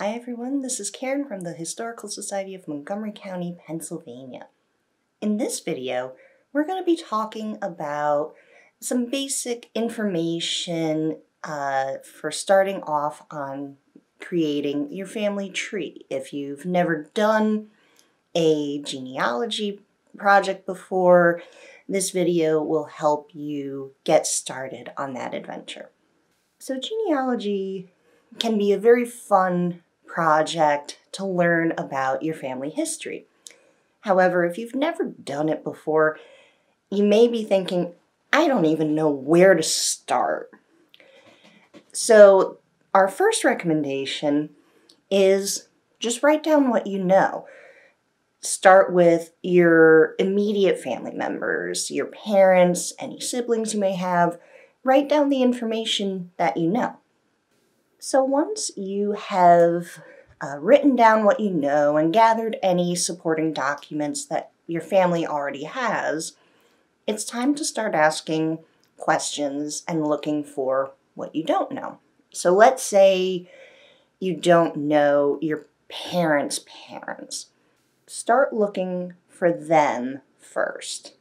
Hi everyone, this is Karen from the Historical Society of Montgomery County, Pennsylvania. In this video, we're going to be talking about some basic information for starting off on creating your family tree. If you've never done a genealogy project before, this video will help you get started on that adventure. So genealogy can be a very fun project to learn about your family history. However, if you've never done it before, you may be thinking, I don't even know where to start. So our first recommendation is just write down what you know. Start with your immediate family members, your parents, any siblings you may have. Write down the information that you know. So once you have written down what you know and gathered any supporting documents that your family already has, it's time to start asking questions and looking for what you don't know. So let's say you don't know your parents' parents. Start looking for them first.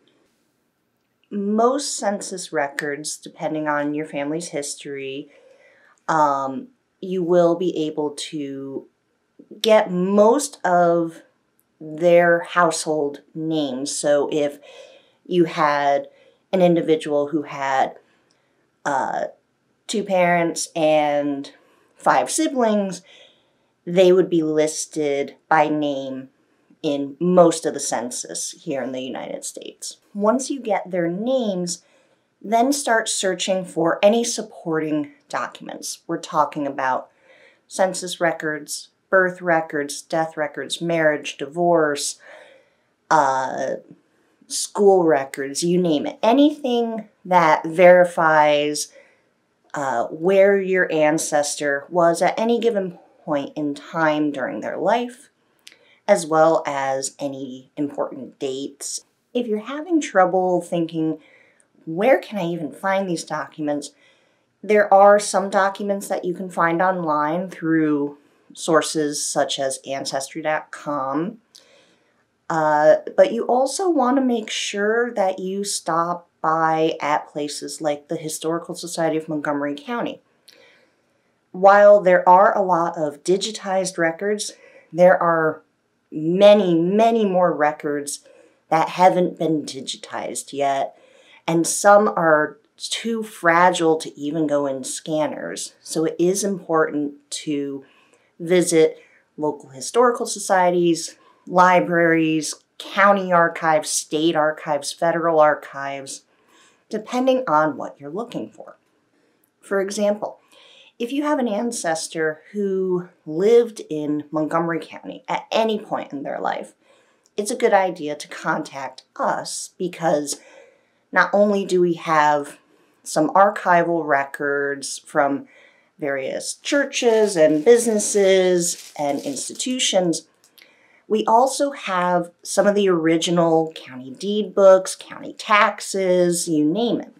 Most census records, depending on your family's history, you will be able to get most of their household names. So if you had an individual who had 2 parents and 5 siblings, they would be listed by name in most of the census here in the United States. Once you get their names, then start searching for any supporting documents. We're talking about census records, birth records, death records, marriage, divorce, school records, you name it. Anything that verifies where your ancestor was at any given point in time during their life, as well as any important dates. If you're having trouble thinking, where can I even find these documents? There are some documents that you can find online through sources such as Ancestry.com. But you also want to make sure that you stop by at places like the Historical Society of Montgomery County. While there are a lot of digitized records, there are many, many more records that haven't been digitized yet, and some are too fragile to even go in scanners. So it is important to visit local historical societies, libraries, county archives, state archives, federal archives, depending on what you're looking for. For example, if you have an ancestor who lived in Montgomery County at any point in their life, it's a good idea to contact us because not only do we have some archival records from various churches and businesses and institutions, we also have some of the original county deed books, county taxes, you name it.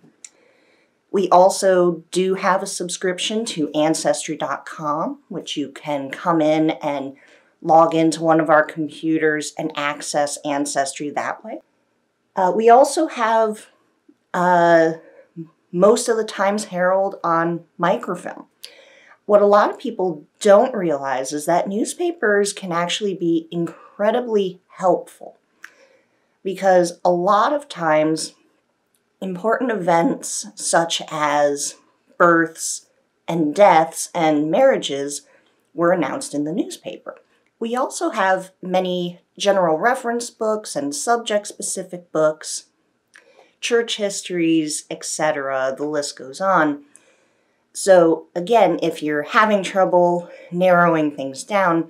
We also do have a subscription to Ancestry.com, which you can come in and log into one of our computers and access Ancestry that way. We also have most of the Times Herald on microfilm. What a lot of people don't realize is that newspapers can actually be incredibly helpful because a lot of times important events such as births and deaths and marriages were announced in the newspaper. We also have many general reference books and subject-specific books, church histories, etc. The list goes on. So again, if you're having trouble narrowing things down,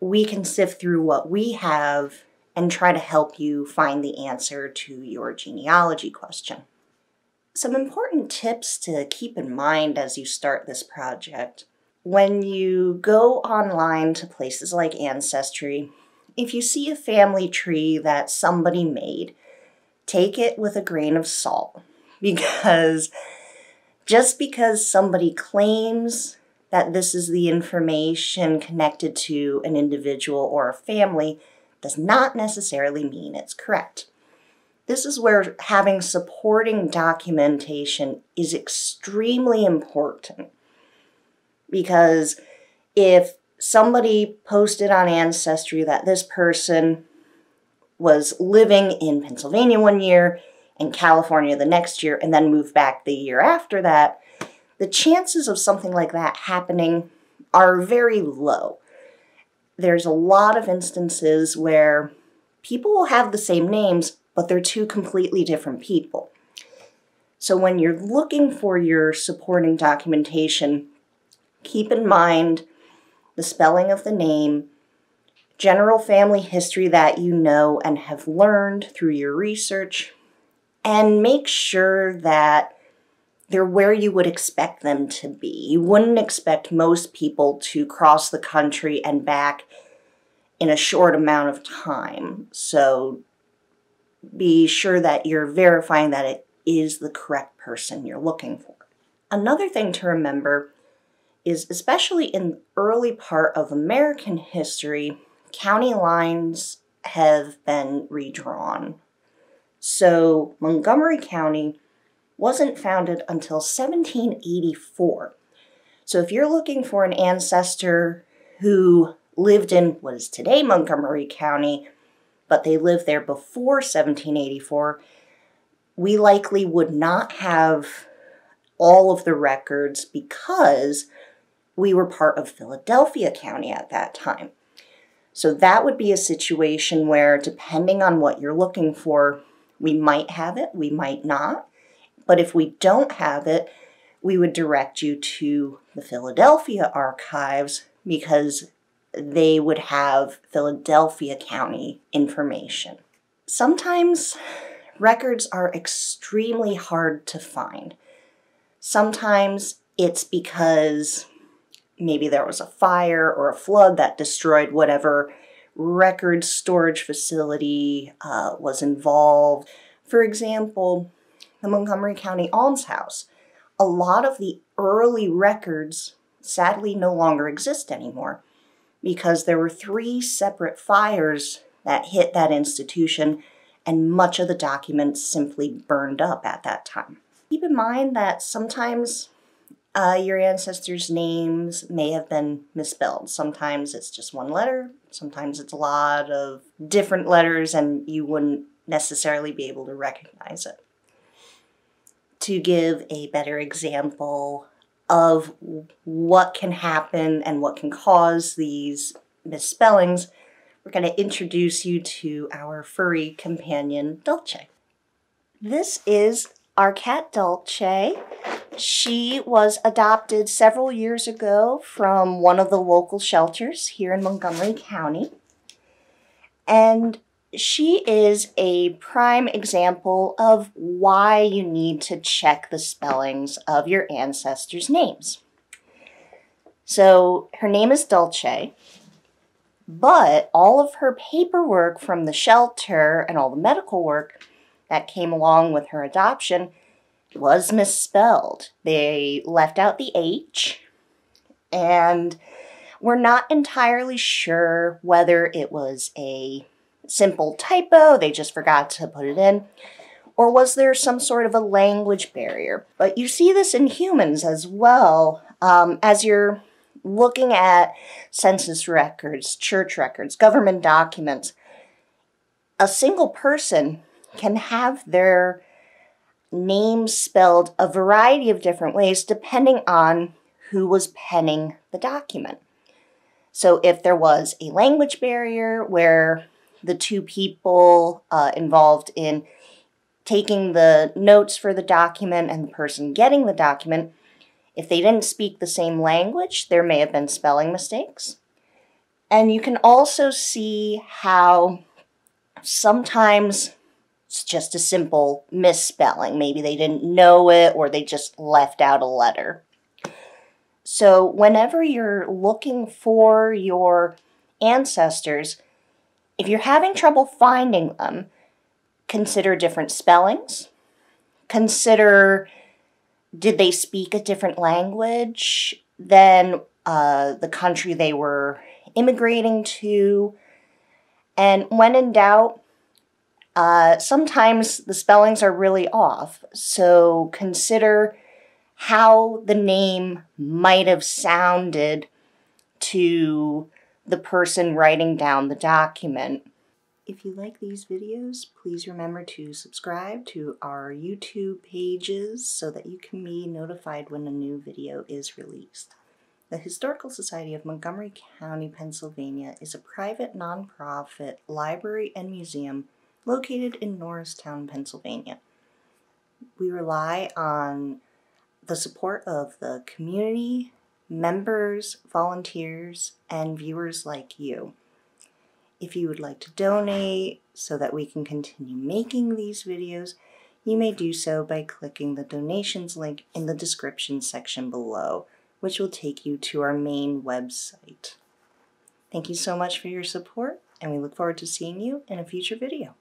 we can sift through what we have and try to help you find the answer to your genealogy question. Some important tips to keep in mind as you start this project. When you go online to places like Ancestry, if you see a family tree that somebody made, take it with a grain of salt because just because somebody claims that this is the information connected to an individual or a family does not necessarily mean it's correct. This is where having supporting documentation is extremely important, because if somebody posted on Ancestry that this person was living in Pennsylvania one year and California the next year and then moved back the year after that, the chances of something like that happening are very low. There's a lot of instances where people will have the same names, but they're two completely different people. So when you're looking for your supporting documentation, keep in mind the spelling of the name, general family history that you know and have learned through your research, and make sure that they're where you would expect them to be. You wouldn't expect most people to cross the country and back in a short amount of time. So be sure that you're verifying that it is the correct person you're looking for. Another thing to remember is, especially in the early part of American history, county lines have been redrawn. So Montgomery County wasn't founded until 1784. So if you're looking for an ancestor who lived in what is today Montgomery County, but they lived there before 1784, we likely would not have all of the records because we were part of Philadelphia County at that time. So that would be a situation where, depending on what you're looking for, we might have it, we might not. But if we don't have it, we would direct you to the Philadelphia archives because they would have Philadelphia County information. Sometimes records are extremely hard to find. Sometimes it's because maybe there was a fire or a flood that destroyed whatever record storage facility was involved. For example, the Montgomery County Almshouse. A lot of the early records sadly no longer exist anymore because there were 3 separate fires that hit that institution and much of the documents simply burned up at that time. Keep in mind that sometimes your ancestors' names may have been misspelled. Sometimes it's just one letter, sometimes it's a lot of different letters and you wouldn't necessarily be able to recognize it. To give a better example of what can happen and what can cause these misspellings, we're going to introduce you to our furry companion, Dulce. This is our cat, Dulce. She was adopted several years ago from one of the local shelters here in Montgomery County. And she is a prime example of why you need to check the spellings of your ancestors' names. So her name is Dulce, but all of her paperwork from the shelter and all the medical work that came along with her adoption was misspelled. They left out the H, and we're not entirely sure whether it was a simple typo, they just forgot to put it in, or was there some sort of a language barrier? But you see this in humans as well. As you're looking at census records, church records, government documents, a single person can have their name spelled a variety of different ways depending on who was penning the document. So if there was a language barrier where the 2 people involved in taking the notes for the document and the person getting the document, if they didn't speak the same language, there may have been spelling mistakes. And you can also see how sometimes it's just a simple misspelling. Maybe they didn't know it or they just left out a letter. So whenever you're looking for your ancestors, if you're having trouble finding them, consider different spellings. Consider, did they speak a different language? then the country they were immigrating to. And when in doubt, sometimes the spellings are really off. So consider how the name might have sounded to the person writing down the document. If you like these videos, please remember to subscribe to our YouTube pages so that you can be notified when a new video is released. The Historical Society of Montgomery County, Pennsylvania is a private nonprofit library and museum located in Norristown, Pennsylvania. We rely on the support of the community, members, volunteers, and viewers like you. If you would like to donate so that we can continue making these videos, you may do so by clicking the donations link in the description section below, which will take you to our main website. Thank you so much for your support, and we look forward to seeing you in a future video.